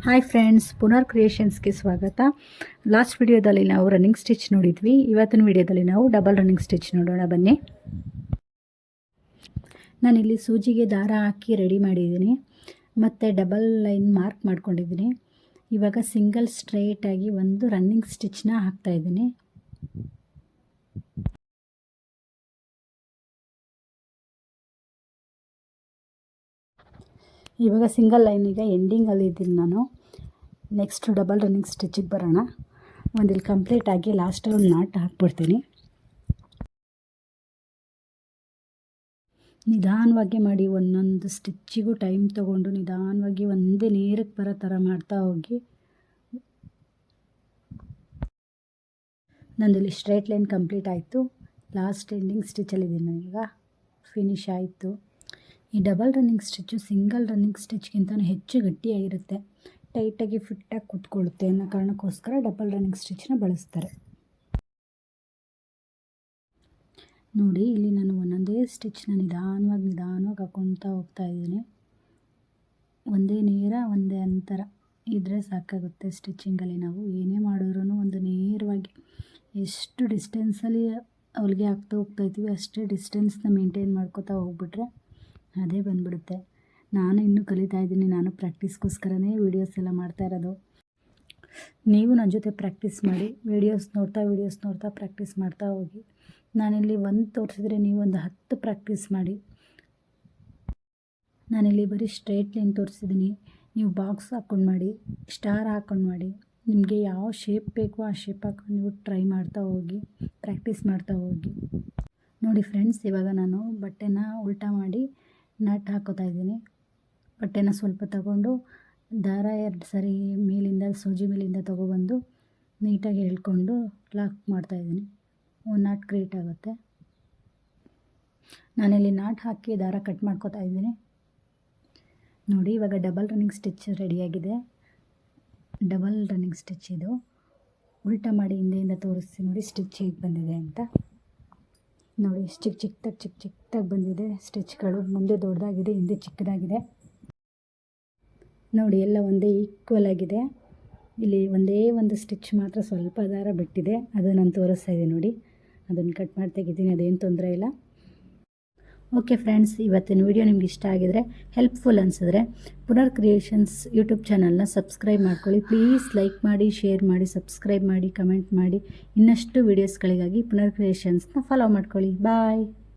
Hi friends, ಪುನರ್ ಕ್ರಿಯೇಷನ್ಸ್ಗೆ ಸ್ವಾಗತ. Last ವಿಡಿಯೋದಲ್ಲಿ ನಾವು ರನ್ನಿಂಗ್ ಸ್ಟಿಚ್ ನೋಡಿದ್ವಿ. ಇವತ್ತಿನ ವಿಡಿಯೋದಲ್ಲಿ ನಾವು ಡಬಲ್ ರನ್ನಿಂಗ್ ಸ್ಟಿಚ್ ನೋಡೋಣ ಬನ್ನಿ. ನಾನಿಲ್ಲಿ ಸೂಜಿಗೆ ದಾರ ಹಾಕಿ ರೆಡಿ ಮಾಡಿದ್ದೀನಿ ಮತ್ತು ಡಬಲ್ ಲೈನ್ ಮಾರ್ಕ್ ಮಾಡ್ಕೊಂಡಿದ್ದೀನಿ. ಇವಾಗ ಸಿಂಗಲ್ ಸ್ಟ್ರೈಟಾಗಿ ಒಂದು ರನ್ನಿಂಗ್ ಸ್ಟಿಚ್ನ ಹಾಕ್ತಾಯಿದ್ದೀನಿ. ಇವಾಗ ಸಿಂಗಲ್ ಲೈನಿಗೆ ಎಂಡಿಂಗಲ್ಲಿ ಇದ್ದೀನಿ ನಾನು. ನೆಕ್ಸ್ಟ್ ಡಬಲ್ ರನ್ನಿಂಗ್ ಸ್ಟಿಚಿಗೆ ಬರೋಣ. ಒಂದಿಲ್ಲಿ ಕಂಪ್ಲೀಟಾಗಿ ಲಾಸ್ಟಲ್ಲಿ ಒಂದು ನಾಟ್ ಹಾಕ್ಬಿಡ್ತೀನಿ. ನಿಧಾನವಾಗಿ ಮಾಡಿ, ಒಂದೊಂದು ಸ್ಟಿಚ್ಚಿಗೂ ಟೈಮ್ ತೊಗೊಂಡು ನಿಧಾನವಾಗಿ ಒಂದೇ ನೇರಕ್ಕೆ ಬರೋ ಥರ ಮಾಡ್ತಾ ಹೋಗಿ. ನಂದಿಲ್ಲಿ ಸ್ಟ್ರೈಟ್ ಲೈನ್ ಕಂಪ್ಲೀಟ್ ಆಯಿತು. ಲಾಸ್ಟ್ ಎಂಡಿಂಗ್ ಸ್ಟಿಚಲ್ಲಿದ್ದೀನಿ ನಾನೀಗ. ಫಿನಿಶ್ ಆಯಿತು. ಈ double running stitch single running ಸ್ಟಿಚ್ಗಿಂತ ಹೆಚ್ಚು ಗಟ್ಟಿಯಾಗಿರುತ್ತೆ, ಟೈಟಾಗಿ ಫಿಟ್ಟಾಗಿ ಕೂತ್ಕೊಳ್ಳುತ್ತೆ ಅನ್ನೋ ಕಾರಣಕ್ಕೋಸ್ಕರ ಡಬಲ್ ರನ್ನಿಂಗ್ ಸ್ಟಿಚ್ನ ಬಳಸ್ತಾರೆ. ನೋಡಿ, ಇಲ್ಲಿ ನಾನು ಒಂದೊಂದೇ ಸ್ಟಿಚ್ನ ನಿಧಾನವಾಗಿ ಹಾಕ್ಕೊಳ್ತಾ ಹೋಗ್ತಾ ಇದ್ದೀನಿ. ಒಂದೇ ನೇರ ಒಂದೇ ಅಂತರ ಇದ್ದರೆ ಸಾಕಾಗುತ್ತೆ. ಸ್ಟಿಚಿಂಗಲ್ಲಿ ನಾವು ಏನೇ ಮಾಡಿದ್ರೂ ಒಂದು ನೇರವಾಗಿ ಎಷ್ಟು ಡಿಸ್ಟೆನ್ಸಲ್ಲಿ ಹೊಲಿಗೆ ಹಾಕ್ತಾ ಹೋಗ್ತಾಯಿದ್ದೀವಿ ಅಷ್ಟೇ ಡಿಸ್ಟೆನ್ಸ್ನ ಮೇಂಟೈನ್ ಮಾಡ್ಕೋತಾ ಹೋಗ್ಬಿಟ್ರೆ ಅದೇ ಬಂದ್ಬಿಡುತ್ತೆ. ನಾನು ಇನ್ನೂ ಕಲಿತಾ ಇದ್ದೀನಿ. ನಾನು ಪ್ರಾಕ್ಟೀಸ್ಗೋಸ್ಕರನೇ ವೀಡಿಯೋಸ್ ಎಲ್ಲ ಮಾಡ್ತಾ ಇರೋದು. ನೀವು ನನ್ನ ಜೊತೆ ಪ್ರಾಕ್ಟೀಸ್ ಮಾಡಿ, ವೀಡಿಯೋಸ್ ನೋಡ್ತಾ ಪ್ರಾಕ್ಟೀಸ್ ಮಾಡ್ತಾ ಹೋಗಿ. ನಾನಿಲ್ಲಿ ಒಂದು ತೋರಿಸಿದ್ರೆ ನೀವು ಒಂದು 10 ಪ್ರಾಕ್ಟೀಸ್ ಮಾಡಿ. ನಾನಿಲ್ಲಿ ಬರೀ ಸ್ಟ್ರೈಟ್ ಲೈನ್ ತೋರಿಸಿದ್ದೀನಿ. ನೀವು ಬಾಕ್ಸ್ ಹಾಕ್ಕೊಂಡು ಮಾಡಿ, ಸ್ಟಾರ್ ಹಾಕ್ಕೊಂಡು ಮಾಡಿ. ನಿಮಗೆ ಯಾವ ಶೇಪ್ ಬೇಕೋ ಆ ಶೇಪ್ ಹಾಕೊಂಡು ನೀವು ಟ್ರೈ ಮಾಡ್ತಾ ಹೋಗಿ, ಪ್ರಾಕ್ಟೀಸ್ ಮಾಡ್ತಾ ಹೋಗಿ. ನೋಡಿ ಫ್ರೆಂಡ್ಸ್, ಇವಾಗ ನಾನು ಬಟ್ಟೆನ ಉಲ್ಟಾ ಮಾಡಿ ನಟ್ ಹಾಕೋತಾ ಇದ್ದೀನಿ. ಬಟ್ಟೆನ ಸ್ವಲ್ಪ ತಗೊಂಡು ದಾರ 2 ಸರಿ ಮೇಲಿಂದ ಸೂಜಿ ಮೇಲಿಂದ ತೊಗೊಬಂದು ನೀಟಾಗಿ ಎಳ್ಕೊಂಡು ಲಾಕ್ ಮಾಡ್ತಾಯಿದ್ದೀನಿ. ಒಂದು ನಾಟ್ ಕ್ರಿಯೇಟ್ ಆಗುತ್ತೆ. ನಾನಿಲ್ಲಿ ನಾಟ್ ಹಾಕಿ ದಾರ ಕಟ್ ಮಾಡ್ಕೋತಾ ಇದ್ದೀನಿ. ನೋಡಿ, ಇವಾಗ ಡಬಲ್ ರನ್ನಿಂಗ್ ಸ್ಟಿಚ್ ರೆಡಿಯಾಗಿದೆ. ಡಬಲ್ ರನ್ನಿಂಗ್ ಸ್ಟಿಚ್ ಇದು. ಉಲ್ಟಾ ಮಾಡಿ ಹಿಂದೆಯಿಂದ ತೋರಿಸ್ತೀನಿ ನೋಡಿ ಸ್ಟಿಚ್ ಹೇಗೆ ಬಂದಿದೆ ಅಂತ. ನೋಡಿ, ಚಿಕ್ಕದಾಗಿ ಬಂದಿದೆ ಸ್ಟಿಚ್ಗಳು. ಮುಂದೆ ದೊಡ್ಡದಾಗಿದೆ, ಹಿಂದೆ ಚಿಕ್ಕದಾಗಿದೆ. ನೋಡಿ, ಎಲ್ಲ ಒಂದೇ ಈಕ್ವಲ್ ಆಗಿದೆ. ಇಲ್ಲಿ ಒಂದೇ ಒಂದು ಸ್ಟಿಚ್ ಮಾತ್ರ ಸ್ವಲ್ಪ ದಾರ ಬಿಟ್ಟಿದೆ, ಅದು ನಾನು ತೋರಿಸ್ತಾ ಇದ್ದೀನಿ ನೋಡಿ. ಅದನ್ನು ಕಟ್ ಮಾಡಿ ತೆಗಿತೀನಿ, ಅದೇನು ತೊಂದರೆ ಇಲ್ಲ. ಓಕೆ ಫ್ರೆಂಡ್ಸ್, ಇವತ್ತಿನ ವಿಡಿಯೋ ನಿಮ್ಗೆ ಇಷ್ಟ ಆಗಿದರೆ, ಹೆಲ್ಪ್ಫುಲ್ ಅನಿಸಿದ್ರೆ ಪುನರ್ ಕ್ರಿಯೇಷನ್ಸ್ ಯೂಟ್ಯೂಬ್ ಚಾನಲ್ನ ಸಬ್ಸ್ಕ್ರೈಬ್ ಮಾಡ್ಕೊಳ್ಳಿ. ಪ್ಲೀಸ್ ಲೈಕ್ ಮಾಡಿ, ಶೇರ್ ಮಾಡಿ, ಸಬ್ಸ್ಕ್ರೈಬ್ ಮಾಡಿ, ಕಮೆಂಟ್ ಮಾಡಿ. ಇನ್ನಷ್ಟು ವೀಡಿಯೋಸ್ಗಳಿಗಾಗಿ ಪುನರ್ ಕ್ರಿಯೇಷನ್ಸ್ನ ಫಾಲೋ ಮಾಡ್ಕೊಳ್ಳಿ. ಬಾಯ್.